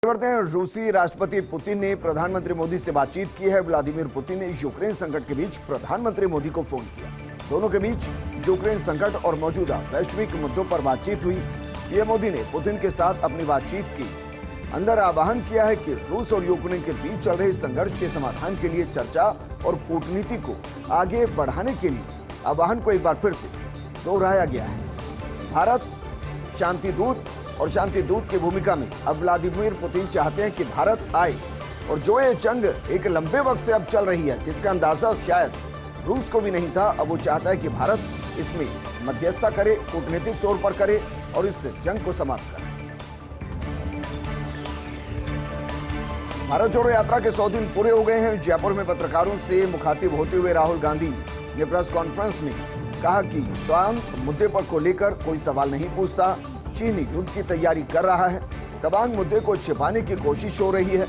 बढ़ते हैं। रूसी राष्ट्रपति पुतिन ने प्रधानमंत्री मोदी से बातचीत की है। व्लादिमीर पुतिन ने यूक्रेन संकट के बीच प्रधानमंत्री मोदी को फोन किया। दोनों के बीच यूक्रेन संकट और मौजूदा वैश्विक मुद्दों पर बातचीत हुई। पीएम मोदी ने पुतिन के साथ अपनी बातचीत की अंदर आह्वान किया है कि रूस और यूक्रेन के बीच चल रहे संघर्ष के समाधान के लिए चर्चा और कूटनीति को आगे बढ़ाने के लिए आह्वान को एक बार फिर से दोहराया गया है। भारत शांति दूत की भूमिका में अब व्लादिमीर पुतिन चाहते हैं कि भारत आए, और जो ये जंग एक लंबे वक्त से अब चल रही है, जिसका अंदाजा शायद रूस को भी नहीं था, अब वो चाहता है कि भारत इसमें मध्यस्थता करे, कूटनीतिक तौर पर करे और इस जंग को समाप्त करे। भारत जोड़ो यात्रा के 100 दिन पूरे हो गए हैं। जयपुर में पत्रकारों से मुखातिब होते हुए राहुल गांधी ने प्रेस कॉन्फ्रेंस में कहा कि तवांग मुद्दे पर को लेकर कोई सवाल नहीं पूछता। चीन युद्ध की तैयारी कर रहा है। तवांग मुद्दे को छिपाने की कोशिश हो रही है।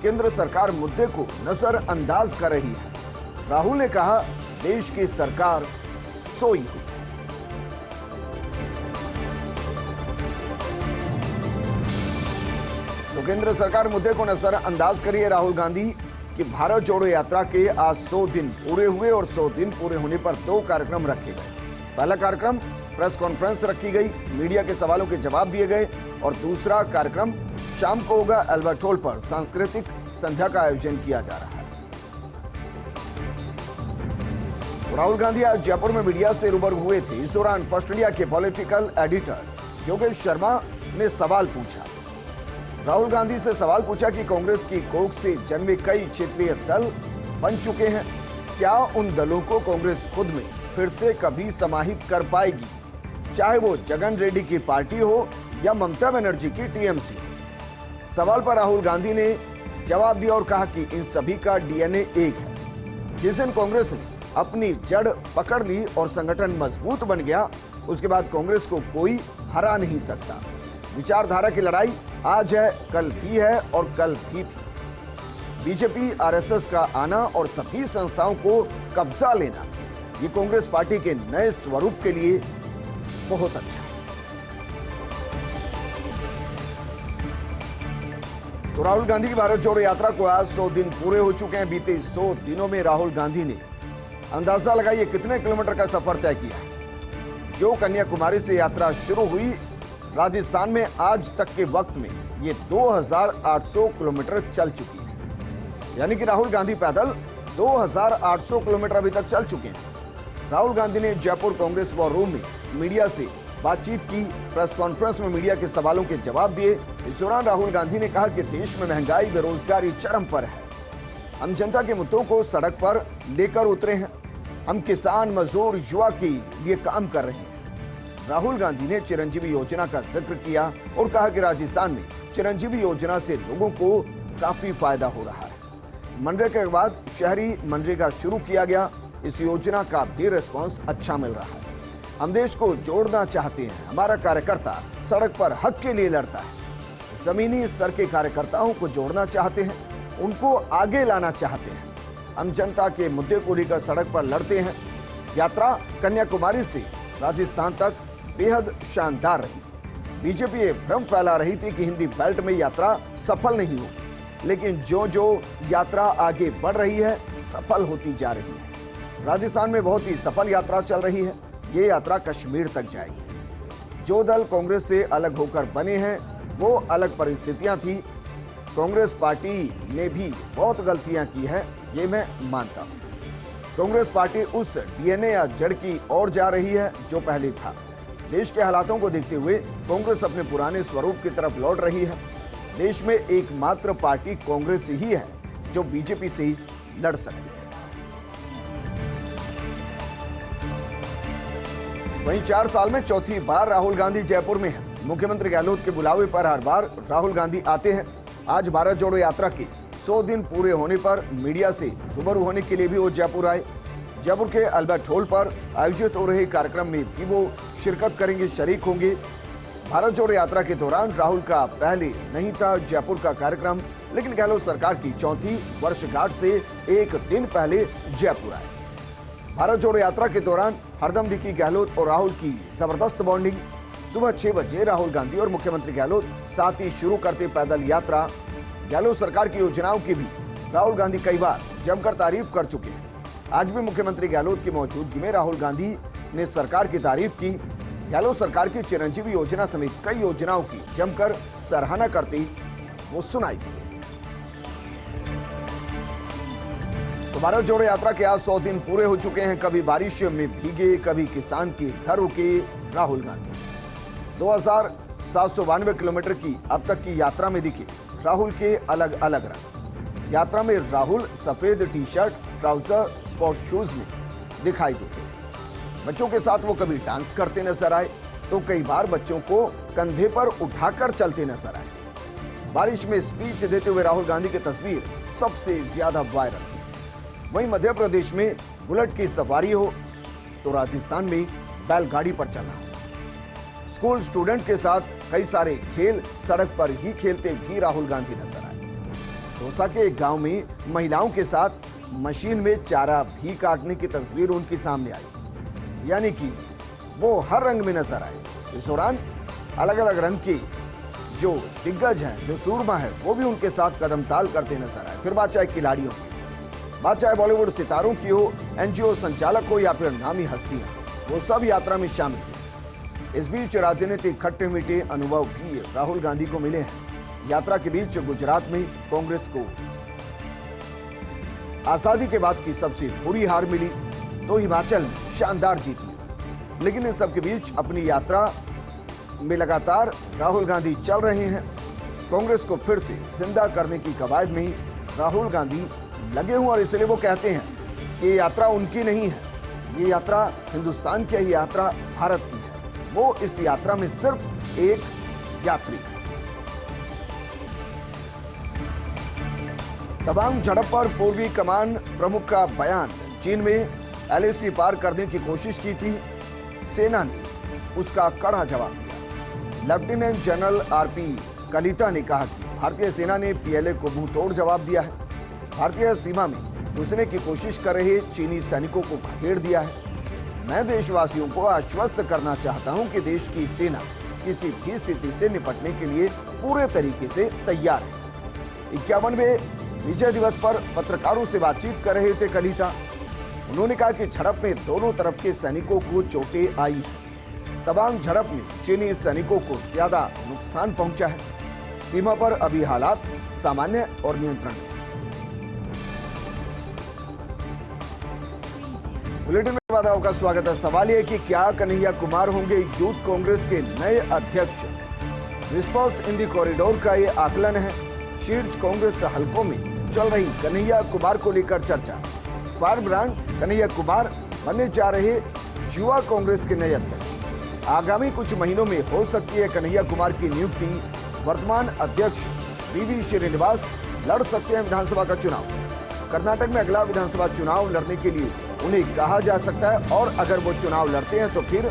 केंद्र सरकार मुद्दे को नजरअंदाज कर रही है। राहुल ने कहा, देश की सरकार सोई हुई। तो केंद्र सरकार मुद्दे को नजरअंदाज करिए राहुल गांधी कि भारत जोड़ो यात्रा के आज 100 दिन पूरे हुए और 100 दिन पूरे होने पर 2 कार्यक्रम रखे गए। पहला कार्यक्रम प्रेस कॉन्फ्रेंस रखी गई, मीडिया के सवालों के जवाब दिए गए, और दूसरा कार्यक्रम शाम को होगा अल्बर्ट हॉल पर सांस्कृतिक संध्या का आयोजन किया जा रहा है। राहुल गांधी आज जयपुर में मीडिया से रूबरू हुए थे। इस दौरान फर्स्ट इंडिया के पॉलिटिकल एडिटर योगेश शर्मा ने सवाल पूछा। राहुल गांधी से सवाल पूछा कि कांग्रेस की कोख से जन्मे कई क्षेत्रीय दल बन चुके हैं, क्या उन दलों को कांग्रेस खुद में फिर से कभी समाहित कर पाएगी, चाहे वो जगन रेड्डी की पार्टी हो या ममता बनर्जी की टीएमसी। सवाल पर राहुल गांधी ने जवाब दिया और कहा कि इन सभी का डीएनए एक है। जिस दिन कांग्रेस ने अपनी जड़ पकड़ ली और संगठन मजबूत बन गया, उसके बाद कांग्रेस को कोई हरा नहीं सकता। विचारधारा की लड़ाई आज है, कल भी है और कल भी थी। बीजेपी आरएसएस का आना और सभी संस्थाओं को कब्जा लेना, ये कांग्रेस पार्टी के नए स्वरूप के लिए बहुत अच्छा है। तो राहुल गांधी की भारत जोड़ो यात्रा को आज 100 दिन पूरे हो चुके हैं। बीते 100 दिनों में राहुल गांधी ने अंदाजा लगाइए कितने किलोमीटर का सफर तय किया। जो कन्याकुमारी से यात्रा शुरू हुई, राजस्थान में आज तक के वक्त में ये 2800 किलोमीटर चल चुकी है। यानी कि राहुल गांधी पैदल 2800 किलोमीटर अभी तक चल चुके हैं। राहुल गांधी ने जयपुर कांग्रेस वॉर रूम में मीडिया से बातचीत की। प्रेस कॉन्फ्रेंस में मीडिया के सवालों के जवाब दिए। इस दौरान राहुल गांधी ने कहा कि देश में महंगाई, बेरोजगारी चरम पर है। हम जनता के मुद्दों को सड़क पर लेकर उतरे हैं। हम किसान, मजदूर, युवा के लिए काम कर रहे हैं। राहुल गांधी ने चिरंजीवी योजना का जिक्र किया और कहा कि राजस्थान में चिरंजीवी योजना से लोगों को काफी फायदा हो रहा है। मनरेगा के बाद शहरी मनरेगा शुरू किया गया। इस योजना का भी रिस्पांस अच्छा मिल रहा है। हम देश को जोड़ना चाहते हैं। हमारा कार्यकर्ता सड़क पर हक के लिए लड़ता है। जमीनी स्तर के कार्यकर्ताओं को जोड़ना चाहते हैं, उनको आगे लाना चाहते हैं। हम जनता के मुद्दे को लेकर सड़क पर लड़ते हैं। यात्रा कन्याकुमारी से राजस्थान तक बेहद शानदार रही। बीजेपी ये भ्रम फैला रही थी कि हिंदी बेल्ट में यात्रा सफल नहीं होगी, लेकिन जो यात्रा आगे बढ़ रही है, सफल होती जा रही है। राजस्थान में बहुत ही सफल यात्रा चल रही है। ये यात्रा कश्मीर तक जाएगी। जो दल कांग्रेस से अलग होकर बने हैं, वो अलग परिस्थितियां थी। कांग्रेस पार्टी ने भी बहुत गलतियां की है, ये मैं मानता हूं। कांग्रेस पार्टी उस डीएनए या जड़ की ओर जा रही है जो पहले था। देश के हालातों को देखते हुए कांग्रेस अपने पुराने स्वरूप की तरफ लौट रही है। देश में एकमात्र पार्टी कांग्रेस ही है जो बीजेपी से लड़ सकती है। वहीं 4 साल में चौथी बार राहुल गांधी जयपुर में हैं। मुख्यमंत्री गहलोत के बुलावे पर हर बार राहुल गांधी आते हैं। आज भारत जोड़ो यात्रा के 100 दिन पूरे होने पर मीडिया से रूबरू होने के लिए भी वो जयपुर आए। जयपुर के अल्बर्ट हॉल पर आयोजित हो रहे कार्यक्रम में भी वो शिरकत करेंगे, शरीक होंगे। भारत जोड़ो यात्रा के दौरान राहुल का पहले नहीं था जयपुर का कार्यक्रम, लेकिन गहलोत सरकार की 4वीं वर्षगांठ से एक दिन पहले जयपुर आए। भारत जोड़ो यात्रा के दौरान हरदम दिखी गहलोत और राहुल की जबरदस्त बॉन्डिंग। सुबह 6 बजे राहुल गांधी और मुख्यमंत्री गहलोत साथ ही शुरू करते पैदल यात्रा। गहलोत सरकार की योजनाओं की भी राहुल गांधी कई बार जमकर तारीफ कर चुके हैं। आज भी मुख्यमंत्री गहलोत की मौजूदगी में राहुल गांधी ने सरकार की तारीफ की। गहलोत सरकार की चिरंजीवी योजना समेत कई योजनाओं की जमकर सराहना करती वो सुनाई दी। तो भारत जोड़ो यात्रा के आज 100 दिन पूरे हो चुके हैं। कभी बारिश में भीगे, कभी किसान के घर रुके राहुल गांधी। 2792 किलोमीटर की अब तक की यात्रा में दिखे राहुल के अलग अलग रंग। यात्रा में राहुल सफेद T shirt, trouser, sport shoes में दिखाई देते हैं। बच्चों के साथ वो कभी डांस करते नजर आए तो कई बार बच्चों को कंधे पर उठाकर चलते नजर आए। बारिश में स्पीच देते हुए राहुल गांधी की तस्वीर सबसे ज्यादा वायरल। वहीं मध्य प्रदेश में बुलेट की सवारी हो तो राजस्थान में बैलगाड़ी पर चलना हो। स्कूल स्टूडेंट के साथ कई सारे खेल सड़क पर ही खेलते भी राहुल गांधी नजर आए। दौसा के एक गांव में महिलाओं के साथ मशीन में चारा भी काटने की तस्वीर उनके सामने आई, यानी कि वो हर रंग में नजर आए। इस दौरान अलग अलग रंग के जो दिग्गज हैं, जो सूरमा है, वो भी उनके साथ कदम ताल करते नजर आए। फिर बात चाहे खिलाड़ियों की, बात चाहे बॉलीवुड सितारों की हो, एनजीओ संचालक हो या फिर नामी हस्तियां, वो सब यात्रा में शामिल हुए। इस बीच राजनीतिक खट्टे मीठे अनुभव भी राहुल गांधी को मिले हैं। यात्रा के बीच गुजरात में कांग्रेस को आजादी के बाद की सबसे बुरी हार मिली तो हिमाचल में शानदार जीत मिली। लेकिन इन सबके बीच अपनी यात्रा में लगातार राहुल गांधी चल रहे हैं। कांग्रेस को फिर से जिंदा करने की कवायद में राहुल गांधी लगे हुए और इसलिए वो कहते हैं कि ये यात्रा उनकी नहीं है, ये यात्रा हिंदुस्तान की है, ये यात्रा भारत की है। वो इस यात्रा में सिर्फ एक यात्री है। तवांग झड़प पर पूर्वी कमान प्रमुख का बयान। चीन में एलएसी पार करने की कोशिश की थी, सेना ने उसका कड़ा जवाब दिया। लेफ्टिनेंट जनरल आरपी कलिता ने कहा कि भारतीय सेना ने पीएलए को मुंह तोड़ जवाब दिया है। भारतीय सीमा में घुसने की कोशिश कर रहे चीनी सैनिकों को खदेड़ दिया है। मैं देशवासियों को आश्वस्त करना चाहता हूं कि देश की सेना किसी भी स्थिति से निपटने के लिए पूरे तरीके से तैयार है। 51वें विजय दिवस पर पत्रकारों से बातचीत कर रहे थे कलिता। उन्होंने कहा कि झड़प में दोनों तरफ के सैनिकों को चोटें आई हैं। तवांग झड़प में चीनी सैनिकों को ज्यादा नुकसान पहुंचा है। सीमा पर अभी हालात सामान्य और नियंत्रण में। बुलेटिन में वादाओं का स्वागत है। सवाल यह कि क्या कन्हैया कुमार होंगे यूथ कांग्रेस के नए अध्यक्ष? रिस्पॉन्स इन दी कॉरिडोर का ये आकलन है। शीर्ष कांग्रेस हलकों में चल रही कन्हैया कुमार को लेकर चर्चा। फायर ब्रांड कन्हैया कुमार बनने जा रहे युवा कांग्रेस के नए अध्यक्ष। आगामी कुछ महीनों में हो सकती है कन्हैया कुमार की नियुक्ति। वर्तमान अध्यक्ष वी श्रीनिवास लड़ सकते हैं विधानसभा का चुनाव। कर्नाटक में अगला विधानसभा चुनाव लड़ने के लिए उन्हें कहा जा सकता है और अगर वो चुनाव लड़ते हैं तो फिर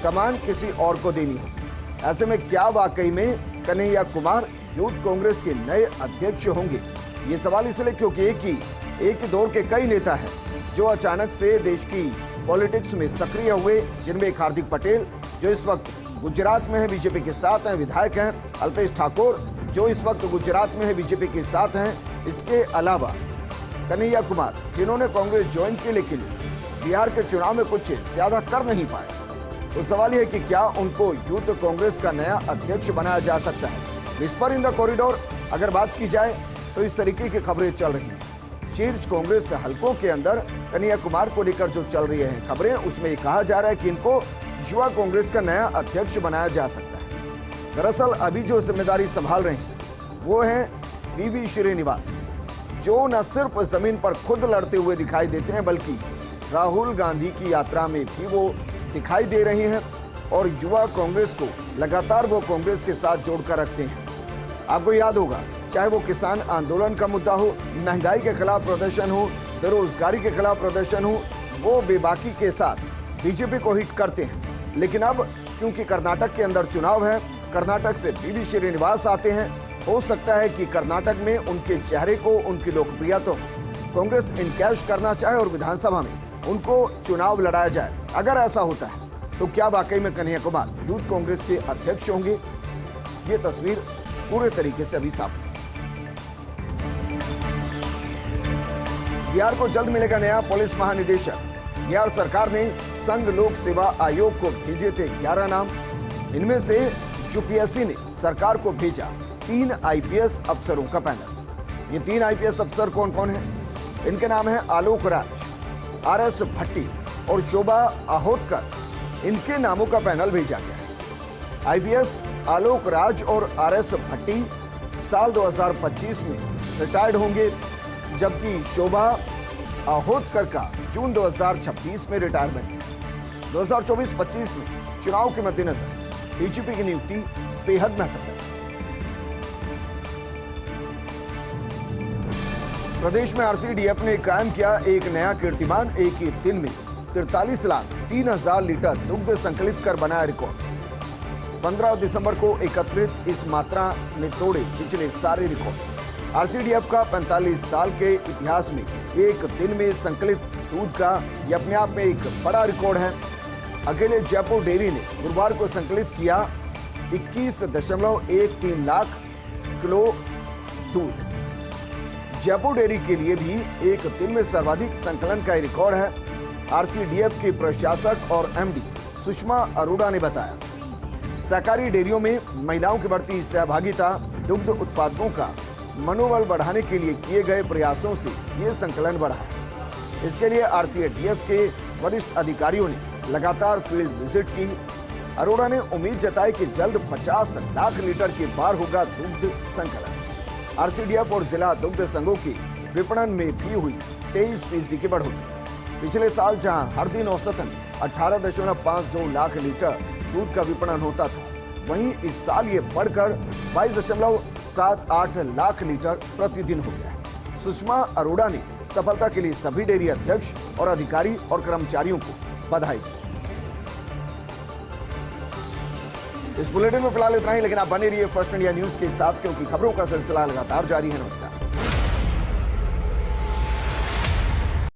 कमान किसी और को देनी होगी। ऐसे में क्या वाकई में कन्हैया कुमार यूथ कांग्रेस के नए अध्यक्ष होंगे? ये सवाल इसलिए क्योंकि एक ही दौर के कई नेता हैं जो अचानक से देश की पॉलिटिक्स में सक्रिय हुए, जिनमें एक हार्दिक पटेल जो इस वक्त गुजरात में है, बीजेपी के साथ हैं, विधायक हैं, अल्पेश ठाकुर जो इस वक्त गुजरात में है, बीजेपी के साथ हैं। इसके अलावा कन्हैया कुमार जिन्होंने कांग्रेस ज्वाइन की लेकिन बिहार के चुनाव में कुछ ज्यादा कर नहीं पाए। तो सवाल यह है कि क्या उनको यूथ कांग्रेस का नया अध्यक्ष बनाया जा सकता है? विस्पर इन द कॉरिडोर अगर बात की जाए तो इस तरीके की खबरें चल रही हैं। शीर्ष कांग्रेस हलकों के अंदर कन्हैया कुमार को लेकर जो चल रही है खबरें, उसमें कहा जा रहा है कि इनको युवा कांग्रेस का नया अध्यक्ष बनाया जा सकता है। दरअसल अभी जो जिम्मेदारी संभाल रहे हैं वो है वी श्रीनिवास, जो न सिर्फ जमीन पर खुद लड़ते हुए दिखाई देते हैं बल्कि राहुल गांधी की यात्रा में भी वो दिखाई दे रहे हैं और युवा कांग्रेस को लगातार वो कांग्रेस के साथ जोड़कर रखते हैं। आपको याद होगा, चाहे वो किसान आंदोलन का मुद्दा हो, महंगाई के खिलाफ प्रदर्शन हो, बेरोजगारी के खिलाफ प्रदर्शन हो, वो बेबाकी के साथ बीजेपी को हिट करते हैं। लेकिन अब क्योंकि कर्नाटक के अंदर चुनाव है, कर्नाटक से वी श्रीनिवास आते हैं, हो सकता है कि कर्नाटक में उनके चेहरे को, उनकी लोकप्रियता को कांग्रेस इनकैश करना चाहे और विधानसभा में उनको चुनाव लड़ाया जाए। अगर ऐसा होता है तो क्या वाकई में कन्हैया कुमार यूथ कांग्रेस के अध्यक्ष होंगे? ये तस्वीर पूरे तरीके से अभी साफ है। बिहार को जल्द मिलेगा नया पुलिस महानिदेशक। बिहार सरकार ने संघ लोक सेवा आयोग को भेजे थे 11 नाम। इनमें से यूपीएससी ने सरकार को भेजा 3 आईपीएस अफसरों का पैनल। ये 3 आईपीएस अफसर कौन कौन है? इनके नाम है आलोक राज, आरएस भट्टी और शोभा अहोतकर। इनके नामों का पैनल भेजा गया है। आईपीएस आलोक राज और आरएस भट्टी साल 2025 में रिटायर्ड होंगे, जबकि शोभा अहोतकर का जून 2026 में रिटायरमेंट। 2024-25 में चुनाव के मद्देनजर डीजीपी की नियुक्ति बेहद महत्वपूर्ण है। प्रदेश में आरसीडीएफ ने कायम किया एक नया कीर्तिमान। एक ही दिन में 43,03,000 लीटर दुग्ध संकलित कर बनाया रिकॉर्ड। 15 दिसंबर को एकत्रित इस मात्रा ने तोड़े पिछले सारे रिकॉर्ड। आरसीडीएफ का 45 साल के इतिहास में एक दिन में संकलित दूध का यह अपने आप में एक बड़ा रिकॉर्ड है। अकेले जयपुर डेयरी ने गुरुवार को संकलित किया 21.13 लाख किलो दूध। जयपुर डेयरी के लिए भी एक दिन में सर्वाधिक संकलन का रिकॉर्ड है। आरसीडीएफ की प्रशासक और एमडी सुषमा अरोड़ा ने बताया, सहकारी डेयरियों में महिलाओं की बढ़ती सहभागिता दुग्ध उत्पादकों का मनोबल बढ़ाने के लिए किए गए प्रयासों से ये संकलन बढ़ा है। इसके लिए आरसीडीएफ के वरिष्ठ अधिकारियों ने लगातार फील्ड विजिट की। अरोड़ा ने उम्मीद जताई कि जल्द 50 लाख लीटर के पार होगा दुग्ध संकलन। आरसीडीएफ और जिला दुग्ध संघों की विपणन में भी हुई 23% की बढ़ोतरी। पिछले साल जहां हर दिन औसतन 18.52 लाख लीटर दूध का विपणन होता था, वहीं इस साल ये बढ़कर 22.78 लाख लीटर प्रतिदिन हो गया है। सुषमा अरोड़ा ने सफलता के लिए सभी डेयरी अध्यक्ष और अधिकारी और कर्मचारियों को बधाई दी। इस बुलेटिन में फिलहाल इतना ही, लेकिन आप बने रहिए फर्स्ट इंडिया न्यूज के साथ, क्योंकि खबरों का सिलसिला लगातार जारी है। नमस्कार।